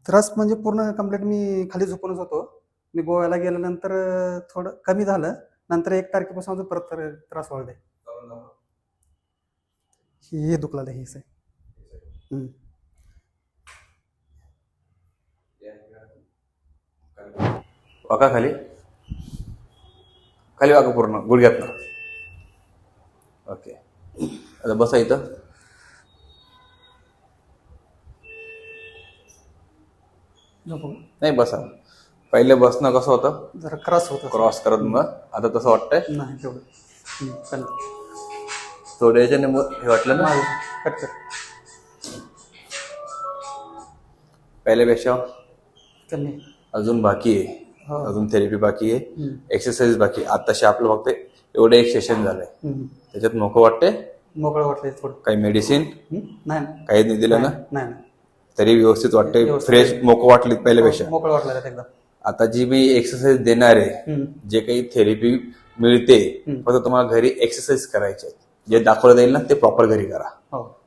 त्रास म्हणजे पूर्ण कंप्लीट मी खाली झोपूनच होतो. मी गोव्याला गेल्यानंतर थोडं कमी झालं. नंतर 1 तारखेपासून अजून परत त्रास वाढले. हे दुखलं हे आहे. हं. वाका खाली खाली वाका पूर्ण गुडघ्यात ना. ओके, आता बसा इथं. झोपून नाही बसा. पहिले बसणं कसं होतं, जरा क्रॉस होतं. क्रॉस करत मग आता तसं वाटतंय. नाही तेवढं. चालेल. थोड्या याच्याने मग हे वाटलं ना नाही, कट कर. पहिल्यापेक्षा कमी. अजून बाकी आहे. हो. अजून थेरपी बाकी आहे, हं. एक्सरसाइज बाकी आहे. आताशी आपलं फक्त एवढं एक सेशन झालंय. हं. त्याच्यात मोकळं वाटतंय. मोकळं वाटलंय थोडं. काही मेडिसिन नाही काही नाही दिलं ना, नाही नाही. तरी व्यवस्थित वाटतंय. व्यवस्थित. फ्रेश मोकळं वाटली पहिल्यापेक्षा. मोकळं वाटलं त्यात एकदम. आता जी मी एक्सरसाइज देणार आहे, हं. जे काही थेरपी मिळते, हं. फक्त तुम्हाला घरी एक्सरसाइज करायचे आहेत. जे दाखवलं जाईल ना ते प्रॉपर घरी करा. हो.